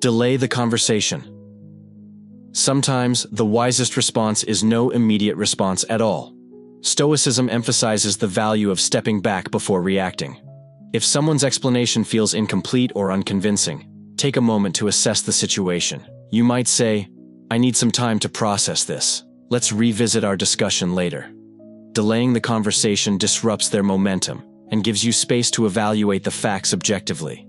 Delay the conversation. Sometimes, the wisest response is no immediate response at all. Stoicism emphasizes the value of stepping back before reacting. If someone's explanation feels incomplete or unconvincing, take a moment to assess the situation. You might say, "I need some time to process this. Let's revisit our discussion later." Delaying the conversation disrupts their momentum and gives you space to evaluate the facts objectively.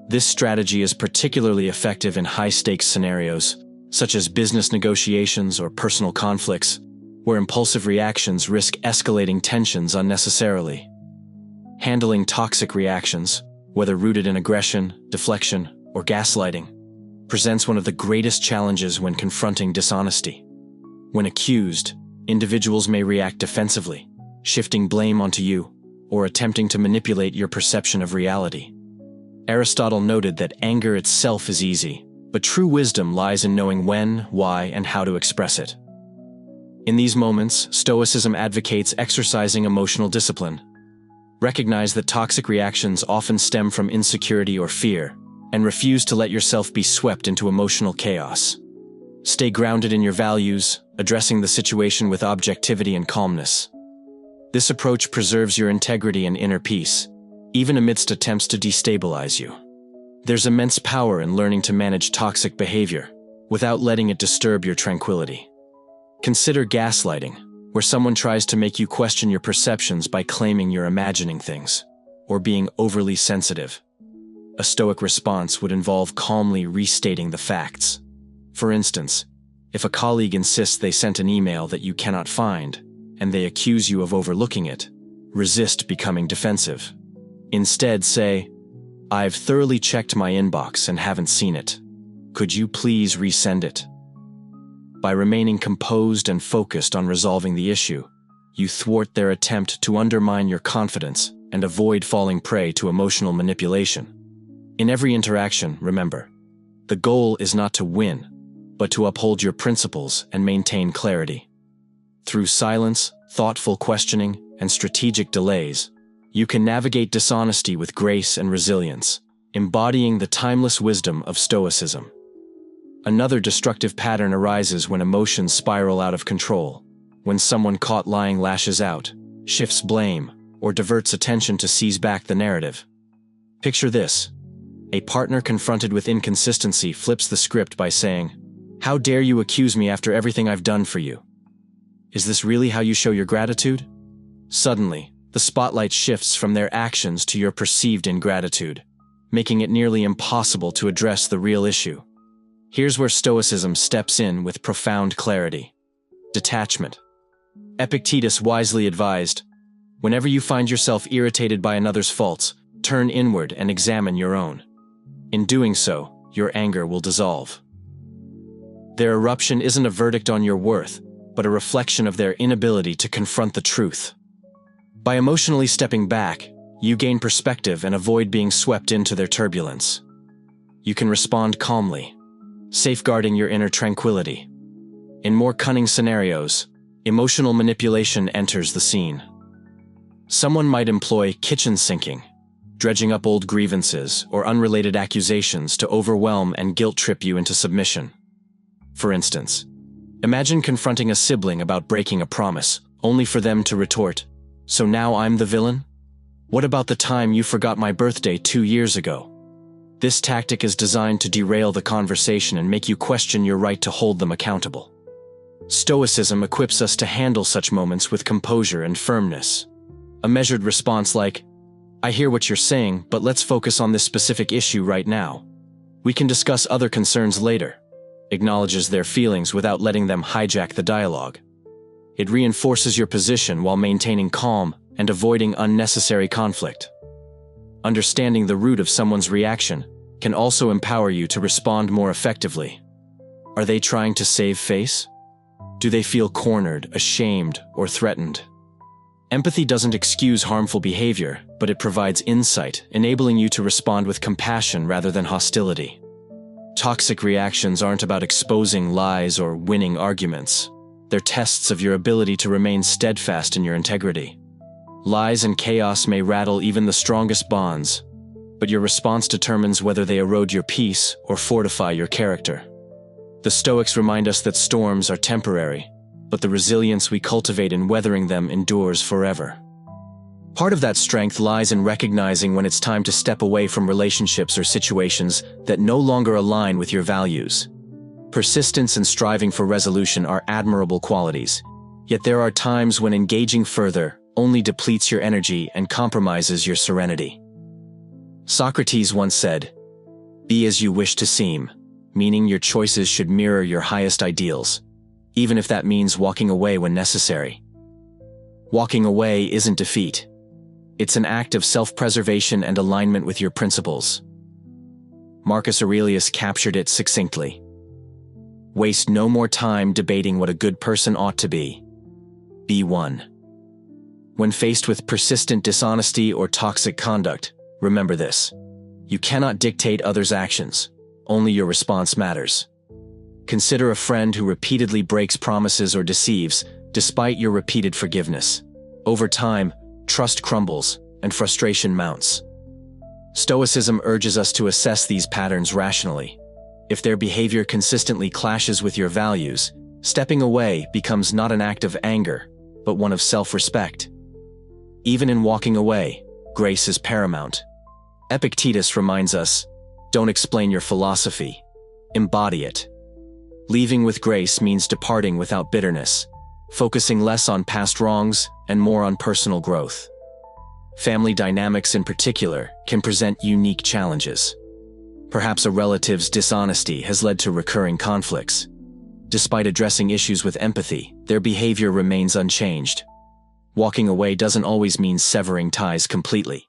This strategy is particularly effective in high-stakes scenarios, such as business negotiations or personal conflicts, where impulsive reactions risk escalating tensions unnecessarily. Handling toxic reactions, whether rooted in aggression, deflection, or gaslighting, presents one of the greatest challenges when confronting dishonesty. When accused, individuals may react defensively, shifting blame onto you, or attempting to manipulate your perception of reality. Aristotle noted that anger itself is easy, but true wisdom lies in knowing when, why, and how to express it. In these moments, Stoicism advocates exercising emotional discipline. Recognize that toxic reactions often stem from insecurity or fear, and refuse to let yourself be swept into emotional chaos. Stay grounded in your values, addressing the situation with objectivity and calmness. This approach preserves your integrity and inner peace, even amidst attempts to destabilize you. There's immense power in learning to manage toxic behavior, without letting it disturb your tranquility. Consider gaslighting, where someone tries to make you question your perceptions by claiming you're imagining things, or being overly sensitive. A Stoic response would involve calmly restating the facts. For instance, if a colleague insists they sent an email that you cannot find, and they accuse you of overlooking it, resist becoming defensive. Instead, say, "I've thoroughly checked my inbox and haven't seen it. Could you please resend it?" By remaining composed and focused on resolving the issue, you thwart their attempt to undermine your confidence and avoid falling prey to emotional manipulation. In every interaction, remember, the goal is not to win, but to uphold your principles and maintain clarity. Through silence, thoughtful questioning, and strategic delays, you can navigate dishonesty with grace and resilience, embodying the timeless wisdom of Stoicism. Another destructive pattern arises when emotions spiral out of control, when someone caught lying lashes out, shifts blame, or diverts attention to seize back the narrative. Picture this. A partner confronted with inconsistency flips the script by saying, "How dare you accuse me after everything I've done for you? Is this really how you show your gratitude?" Suddenly, the spotlight shifts from their actions to your perceived ingratitude, making it nearly impossible to address the real issue. Here's where Stoicism steps in with profound clarity. Detachment. Epictetus wisely advised, "Whenever you find yourself irritated by another's faults, turn inward and examine your own. In doing so, your anger will dissolve." Their eruption isn't a verdict on your worth, but a reflection of their inability to confront the truth. By emotionally stepping back, you gain perspective and avoid being swept into their turbulence. You can respond calmly, safeguarding your inner tranquility. In more cunning scenarios, emotional manipulation enters the scene. Someone might employ kitchen sinking, dredging up old grievances or unrelated accusations to overwhelm and guilt-trip you into submission. For instance, imagine confronting a sibling about breaking a promise, only for them to retort, "So now I'm the villain? What about the time you forgot my birthday 2 years ago?" This tactic is designed to derail the conversation and make you question your right to hold them accountable. Stoicism equips us to handle such moments with composure and firmness. A measured response like, "I hear what you're saying, but let's focus on this specific issue right now. We can discuss other concerns later," acknowledges their feelings without letting them hijack the dialogue. It reinforces your position while maintaining calm and avoiding unnecessary conflict. Understanding the root of someone's reaction can also empower you to respond more effectively. Are they trying to save face? Do they feel cornered, ashamed, or threatened? Empathy doesn't excuse harmful behavior, but it provides insight, enabling you to respond with compassion rather than hostility. Toxic reactions aren't about exposing lies or winning arguments. They're tests of your ability to remain steadfast in your integrity. Lies and chaos may rattle even the strongest bonds, but your response determines whether they erode your peace or fortify your character. The Stoics remind us that storms are temporary, but the resilience we cultivate in weathering them endures forever. Part of that strength lies in recognizing when it's time to step away from relationships or situations that no longer align with your values. Persistence and striving for resolution are admirable qualities, yet there are times when engaging further only depletes your energy and compromises your serenity. Socrates once said, "Be as you wish to seem," meaning your choices should mirror your highest ideals, even if that means walking away when necessary. Walking away isn't defeat. It's an act of self-preservation and alignment with your principles. Marcus Aurelius captured it succinctly. Waste no more time debating what a good person ought to be. Be one. When faced with persistent dishonesty or toxic conduct, remember this: you cannot dictate others' actions, only your response matters. Consider a friend who repeatedly breaks promises or deceives, despite your repeated forgiveness. Over time, trust crumbles, and frustration mounts. Stoicism urges us to assess these patterns rationally. If their behavior consistently clashes with your values, stepping away becomes not an act of anger, but one of self-respect. Even in walking away, grace is paramount. Epictetus reminds us, "Don't explain your philosophy, embody it." Leaving with grace means departing without bitterness, focusing less on past wrongs and more on personal growth. Family dynamics in particular can present unique challenges. Perhaps a relative's dishonesty has led to recurring conflicts. Despite addressing issues with empathy, their behavior remains unchanged. Walking away doesn't always mean severing ties completely.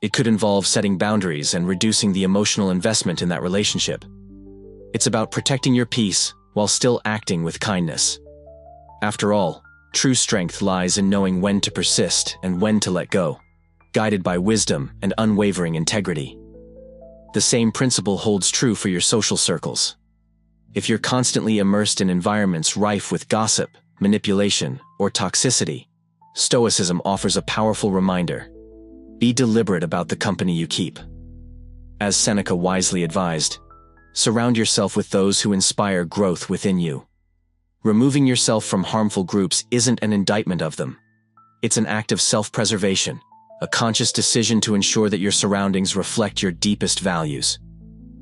It could involve setting boundaries and reducing the emotional investment in that relationship. It's about protecting your peace while still acting with kindness. After all, true strength lies in knowing when to persist and when to let go, guided by wisdom and unwavering integrity. The same principle holds true for your social circles. If you're constantly immersed in environments rife with gossip, manipulation, or toxicity, Stoicism offers a powerful reminder: be deliberate about the company you keep. As Seneca wisely advised, surround yourself with those who inspire growth within you. Removing yourself from harmful groups isn't an indictment of them. It's an act of self-preservation, a conscious decision to ensure that your surroundings reflect your deepest values.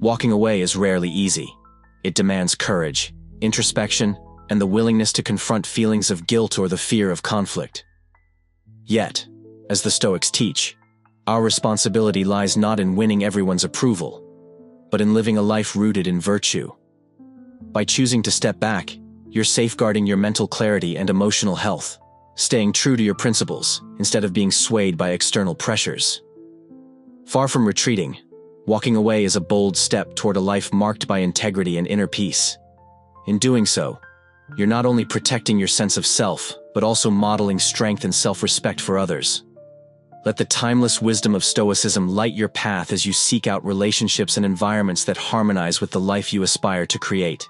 Walking away is rarely easy. It demands courage, introspection, and the willingness to confront feelings of guilt or the fear of conflict. Yet, as the Stoics teach, our responsibility lies not in winning everyone's approval, but in living a life rooted in virtue. By choosing to step back, you're safeguarding your mental clarity and emotional health, staying true to your principles instead of being swayed by external pressures. Far from retreating, walking away is a bold step toward a life marked by integrity and inner peace. In doing so, you're not only protecting your sense of self, but also modeling strength and self-respect for others. Let the timeless wisdom of Stoicism light your path as you seek out relationships and environments that harmonize with the life you aspire to create.